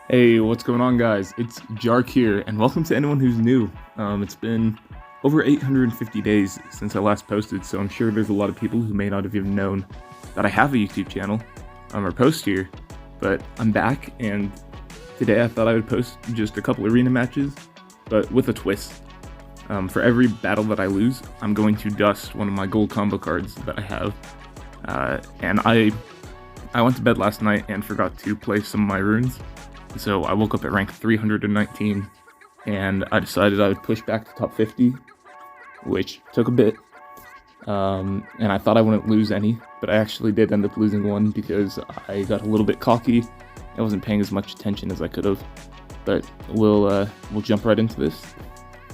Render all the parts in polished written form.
Hey, what's going on, guys? It's Jark here, and welcome to anyone who's new. It's been over 850 days since I last posted, so I'm sure there's a lot of people who may not have even known that I have a YouTube channel or post here. But I'm back, and today I thought I would post just a couple arena matches, but with a twist. For every battle that I lose, I'm going to dust one of my gold combo cards that I have. And I went to bed last night and forgot to play some of my runes. So I woke up at rank 319, and I decided I would push back to top 50, which took a bit, and I thought I wouldn't lose any, but I actually did end up losing one because I got a little bit cocky. I wasn't paying as much attention as I could have, but we'll jump right into this,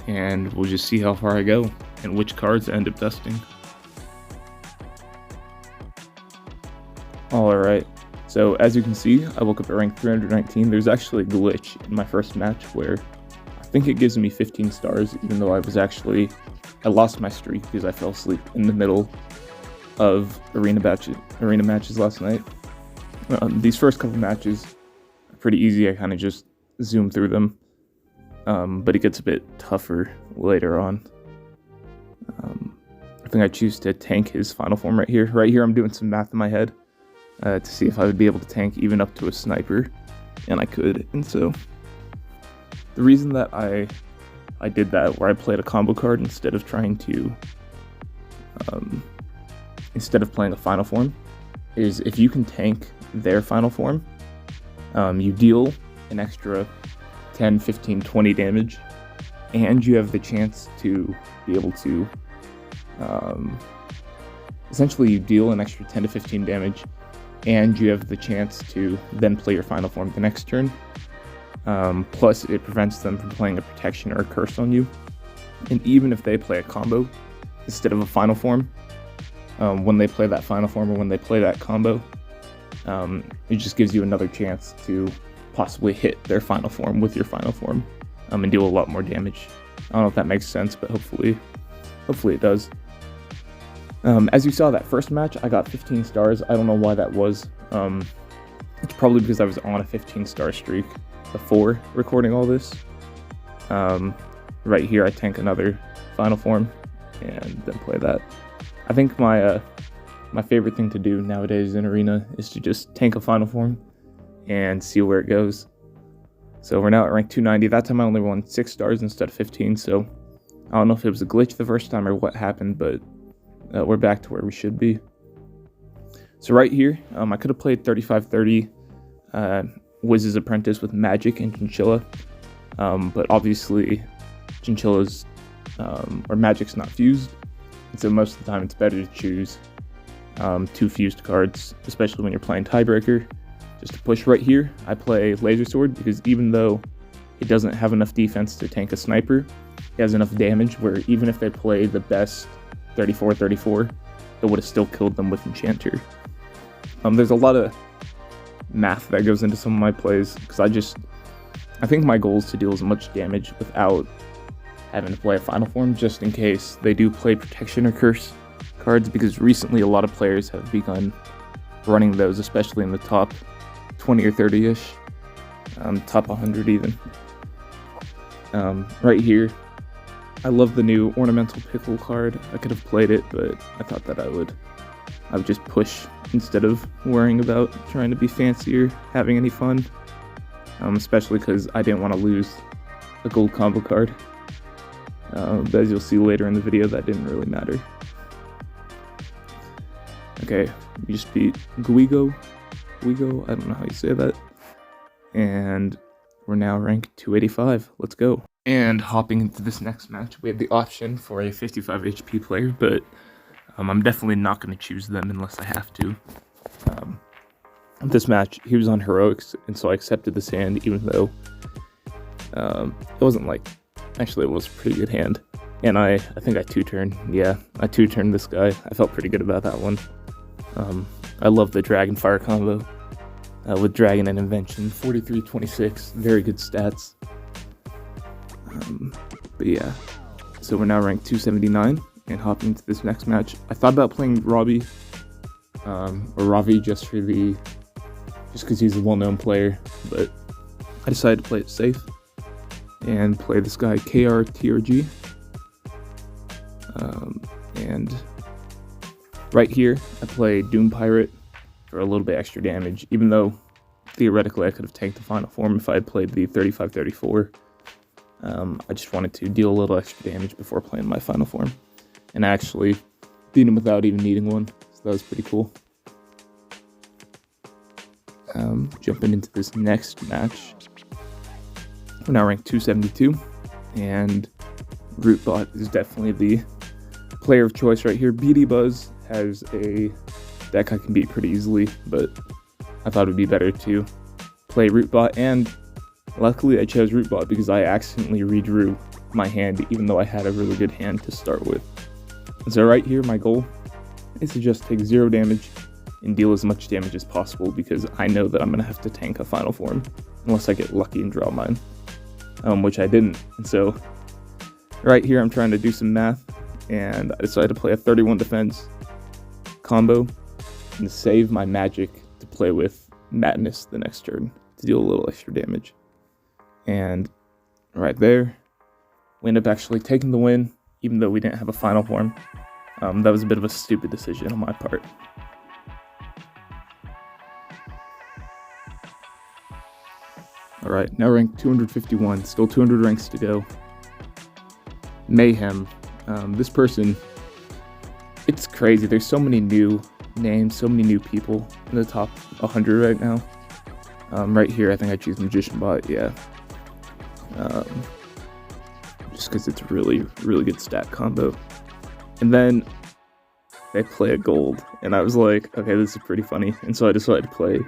and we'll just see how far I go and which cards I end up dusting. Alright. So as you can see, I woke up at rank 319. There's actually a glitch in my first match where I think it gives me 15 stars, even though I lost my streak because I fell asleep in the middle of arena matches last night. These first couple matches are pretty easy. I kind of just zoom through them, but it gets a bit tougher later on. I think I choose to tank his final form right here. Right here, I'm doing some math in my head. To see if I would be able to tank even up to a sniper, and I could. And so the reason that I did that, where I played a combo card instead of trying to instead of playing a final form, is if you can tank their final form, you deal an extra 10, 15, 20 damage, and you have the chance to be able to essentially you deal an extra 10 to 15 damage, and you have the chance to then play your final form the next turn. Plus, it prevents them from playing a protection or a curse on you. And even if they play a combo instead of a final form, when they play that final form or when they play that combo, it just gives you another chance to possibly hit their final form with your final form, and do a lot more damage. I don't know if that makes sense, but hopefully it does. As you saw that first match, I got 15 stars. I don't know why that was. It's probably because I was on a 15-star streak before recording all this. Right here, I tank another final form and then play that. I think my favorite thing to do nowadays in Arena is to just tank a final form and see where it goes. So we're now at rank 290. That time I only won 6 stars instead of 15, so I don't know if it was a glitch the first time or what happened, but we're back to where we should be. So right here, I could have played 3530 Wiz's Apprentice with Magic and Chinchilla, but obviously Chinchilla's or Magic's not fused, and so most of the time it's better to choose 2 fused cards, especially when you're playing Tiebreaker. Just to push right here, I play Laser Sword because even though it doesn't have enough defense to tank a sniper, it has enough damage where even if they play the best 34-34, it would have still killed them with Enchanter. There's a lot of math that goes into some of my plays, because I think my goal is to deal as much damage without having to play a final form, just in case they do play protection or curse cards, because recently a lot of players have begun running those, especially in the top 20 or 30-ish, top 100 even. Right here, I love the new Ornamental Pickle card. I could have played it, but I thought that I would just push instead of worrying about trying to be fancy or having any fun. Especially because I didn't want to lose a gold combo card. But as you'll see later in the video, that didn't really matter. Okay, we just beat Guigo, I don't know how you say that. And we're now ranked 285. Let's go. And hopping into this next match, we have the option for a 55 HP player, but I'm definitely not going to choose them unless I have to. This match, he was on Heroics, and so I accepted this hand, even though it wasn't like... Actually, it was a pretty good hand. And I think I two-turned. Yeah, I two-turned this guy. I felt pretty good about that one. I love the Dragon Fire combo with Dragon and Invention. 43-26, very good stats. But yeah, so we're now ranked 279 and hopping into this next match. I thought about playing Robbie or Ravi just because he's a well-known player, but I decided to play it safe and play this guy KRTRG. And right here, I play Doom Pirate for a little bit extra damage, even though theoretically I could have tanked the final form if I had played the 35-34. I just wanted to deal a little extra damage before playing my final form. And I actually beat him without even needing one, so that was pretty cool. Jumping into this next match. We're now ranked 272, and Rootbot is definitely the player of choice right here. BD Buzz has a deck I can beat pretty easily, but I thought it would be better to play Rootbot, and luckily I chose Rootbot because I accidentally redrew my hand even though I had a really good hand to start with. And so right here my goal is to just take 0 damage and deal as much damage as possible because I know that I'm going to have to tank a final form unless I get lucky and draw mine, which I didn't. And so right here I'm trying to do some math, and I decided to play a 31 defense combo and to save my magic to play with Madness the next turn to deal a little extra damage. And right there, we end up actually taking the win, even though we didn't have a final form. That was a bit of a stupid decision on my part. Alright, now ranked 251, still 200 ranks to go. Mayhem. This person, it's crazy. There's so many new names, so many new people in the top 100 right now. Right here, I think I choose Magician Bot, yeah. Just because it's a really, really good stat combo. And then they play a gold, and I was like, okay, this is pretty funny. And so I decided to play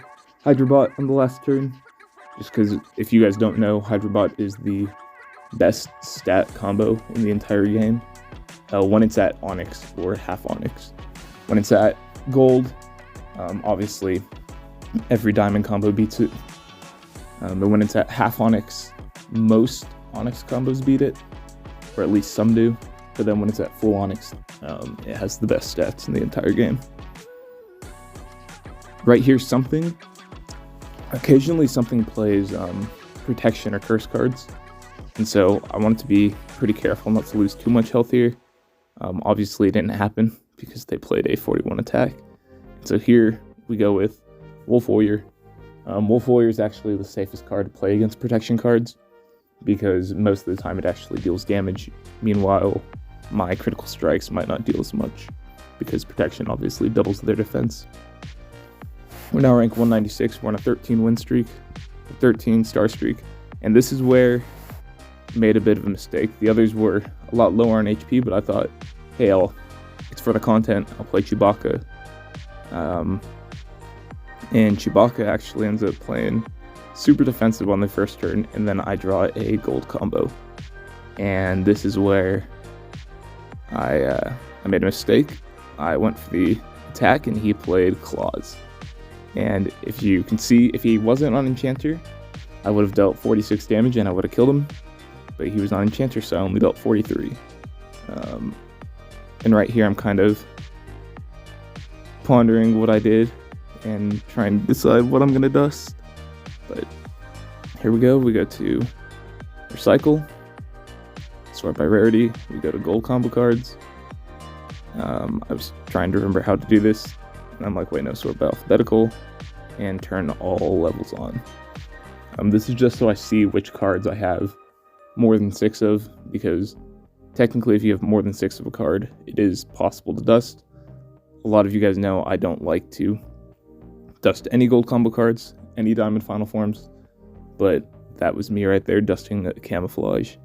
Hydrabot on the last turn. Just because, if you guys don't know, Hydrabot is the best stat combo in the entire game. When it's at Onyx or half Onyx. When it's at Gold, obviously every diamond combo beats it. But when it's at half Onyx, most Onyx combos beat it, or at least some do. But then when it's at full Onyx, it has the best stats in the entire game. Right here, occasionally something plays protection or curse cards, and so I wanted to be pretty careful not to lose too much health here. Obviously it didn't happen because they played a 41 attack. So here we go with Wolf Warrior. Wolf Warrior is actually the safest card to play against protection cards because most of the time it actually deals damage. Meanwhile, my critical strikes might not deal as much because protection obviously doubles their defense. We're now ranked 196. We're on a 13 win streak, a 13 star streak, and this is where I made a bit of a mistake. The others were a lot lower on HP, but I thought, hey, it's for the content. I'll play Chewbacca. And Chewbacca actually ends up playing super defensive on the first turn, and then I draw a gold combo. And this is where I made a mistake. I went for the attack, and he played Claws. And if you can see, if he wasn't on Enchanter, I would have dealt 46 damage and I would have killed him. But he was on Enchanter, so I only dealt 43. And right here, I'm kind of pondering what I did and trying to decide what I'm going to dust. But here we go. We go to Recycle, sort by rarity. We go to gold combo cards. I was trying to remember how to do this. And I'm like, wait, no, sort by alphabetical, and turn all levels on. This is just so I see which cards I have more than 6 of, because technically if you have more than 6 of a card, it is possible to dust. A lot of you guys know I don't like to dust any gold combo cards, any diamond final forms, but that was me right there dusting the camouflage.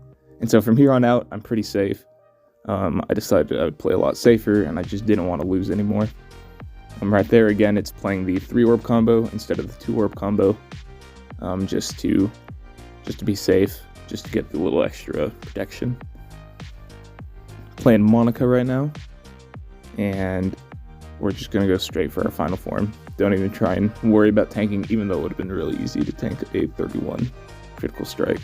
And so from here on out, I'm pretty safe. I decided I would play a lot safer, and I just didn't want to lose anymore. Right there again, it's playing the 3-orb combo instead of the 2-orb combo, just to be safe, just to get the little extra protection. Playing Monica right now, and we're just gonna go straight for our final form. Don't even try and worry about tanking, even though it would have been really easy to tank a 31 critical strike.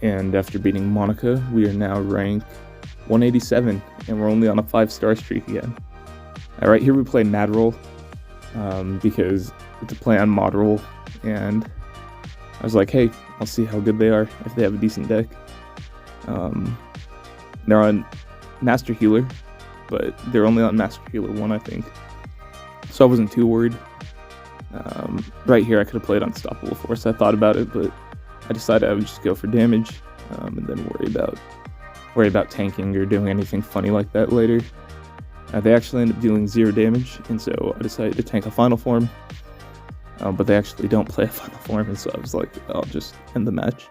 And after beating Monica, we are now ranked 187, and we're only on a 5-star streak again. Alright, here we play Mad Roll. because it's a play on mod roll, and I was like, hey, I'll see how good they are if they have a decent deck. They're on Master Healer, but they're only on Master Healer 1, I think. So I wasn't too worried. Right here, I could have played Unstoppable Force. I thought about it, but I decided I would just go for damage, and then worry about tanking or doing anything funny like that later. They actually end up dealing 0 damage, and so I decided to tank a Final Form. But they actually don't play a Final Form, and so I was like, I'll just end the match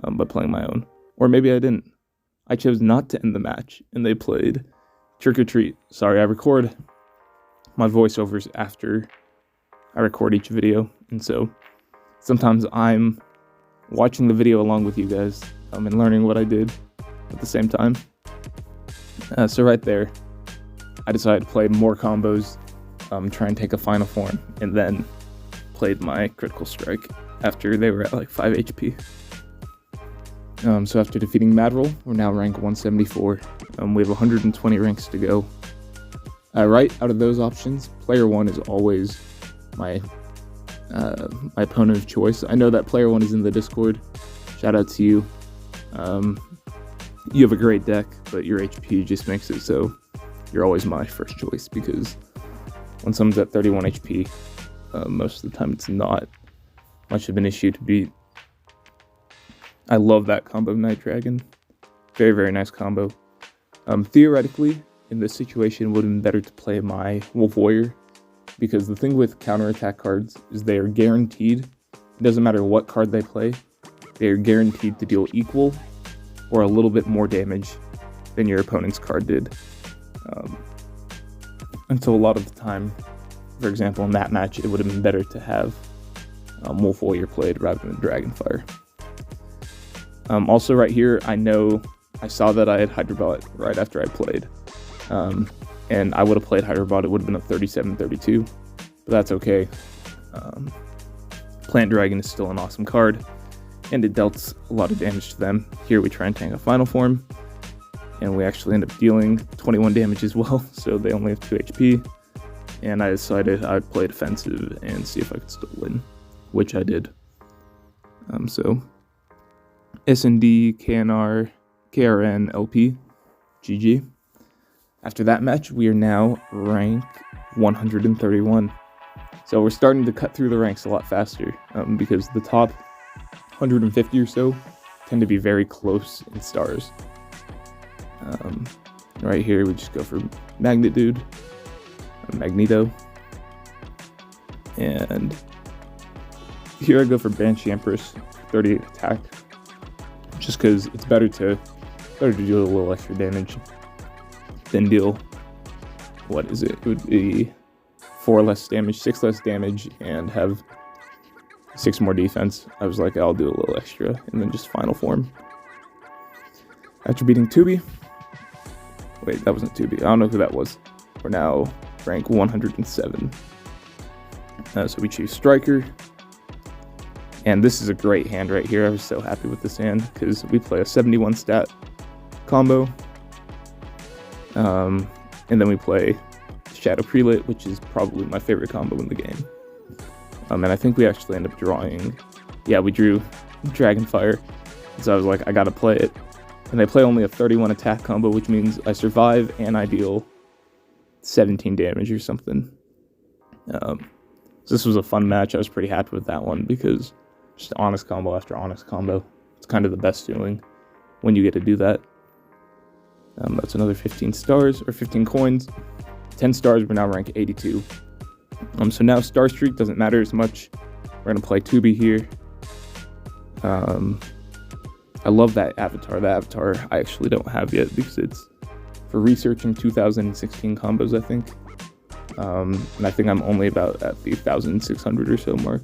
by playing my own. Or maybe I didn't. I chose not to end the match, and they played Trick or Treat. Sorry, I record my voiceovers after I record each video, and so sometimes I'm watching the video along with you guys and learning what I did at the same time. So right there, I decided to play more combos, try and take a Final Form, and then played my Critical Strike after they were at like 5 HP. So after defeating Madroll, we're now rank 174. We have 120 ranks to go. Right out of those options, player 1 is always my opponent of choice. I know that player 1 is in the Discord. Shout out to you. You have a great deck, but your HP just makes it so you're always my first choice, because when someone's at 31 HP, most of the time it's not much of an issue to beat. I love that combo Night Dragon. Very, very nice combo. Theoretically, in this situation, it would have been better to play my Wolf Warrior, because the thing with counterattack cards is they are guaranteed, it doesn't matter what card they play, they are guaranteed to deal equal or a little bit more damage than your opponent's card did. And so a lot of the time, for example, in that match, it would have been better to have Wolf Warrior played rather than Dragonfire. Also right here, I saw that I had Hydrobot right after I played. And I would have played Hydrobot, it would have been a 37-32, but that's okay. Plant Dragon is still an awesome card, and it dealt a lot of damage to them. Here we try and tank a Final Form, and we actually end up dealing 21 damage as well, so they only have 2 HP. And I decided I'd play defensive and see if I could still win, which I did. So SND, KNR, KRN, LP, GG. After that match, we are now rank 131. So we're starting to cut through the ranks a lot faster, because the top 150 or so tend to be very close in stars. Right here, we just go for Magnet Dude, Magneto, and here I go for Banshee Empress, 30 attack, just because it's better to deal a little extra damage than deal, what is it? It would be 4 less damage, 6 less damage, and have 6 more defense. I was like, I'll do a little extra, and then just Final Form. After beating Tubi, wait, that wasn't Tubi, I don't know who that was. We're now rank 107. So we choose Striker, and this is a great hand right here. I was so happy with this hand, because we play a 71 stat combo, and then we play Shadow Prelate, which is probably my favorite combo in the game. And I think we actually end up drawing, yeah, we drew Dragonfire, so I was like, I gotta play it. And they play only a 31 attack combo, which means I survive and I deal 17 damage or something. So this was a fun match. I was pretty happy with that one, because just honest combo after honest combo. It's kind of the best feeling when you get to do that. That's another 15 stars, or 15 coins. 10 stars, we're now rank 82. So now Star Streak doesn't matter as much. We're going to play Tubi here. I love that avatar. That avatar I actually don't have yet, because it's for researching 2016 combos, I think. And I think I'm only about at the 1,600 or so mark.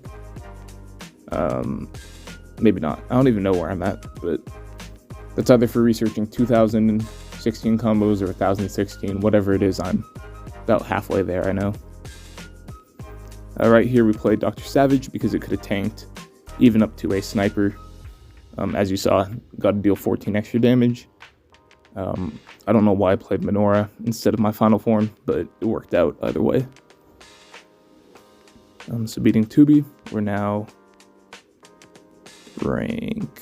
Maybe not. I don't even know where I'm at, but that's either for researching 2016 combos or 1016, whatever it is. I'm about halfway there, I know. Right here we played Dr. Savage, because it could have tanked even up to a sniper. As you saw, got to deal 14 extra damage. I don't know why I played Menorah instead of my Final Form, but it worked out either way. So beating Tubi, we're now rank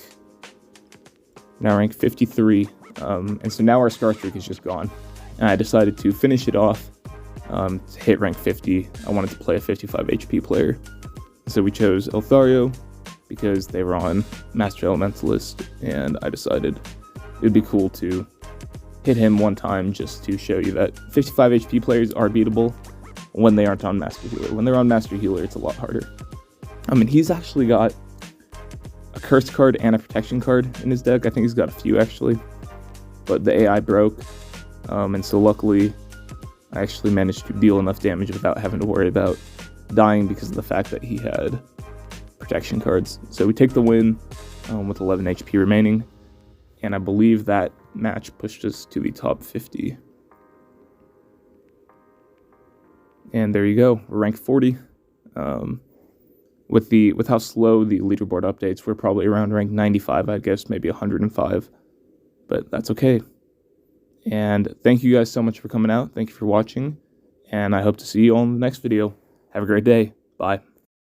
53. And so now our scar streak is just gone. And I decided to finish it off to hit rank 50. I wanted to play a 55 HP player. So we chose Elthario because they were on Master Elementalist, and I decided it would be cool to hit him one time just to show you that 55 HP players are beatable when they aren't on Master Healer. When they're on Master Healer, it's a lot harder. I mean, he's actually got a Curse card and a Protection card in his deck. I think he's got a few, actually. But the AI broke, and so luckily, I actually managed to deal enough damage without having to worry about dying because of the fact that he had Protection cards. So we take the win with 11 HP remaining, and I believe that match pushed us to the top 50. And there you go, we're ranked 40. With how slow the leaderboard updates, we're probably around rank 95, I guess, maybe 105. But that's okay. And thank you guys so much for coming out. Thank you for watching, and I hope to see you all in the next video. Have a great day. Bye.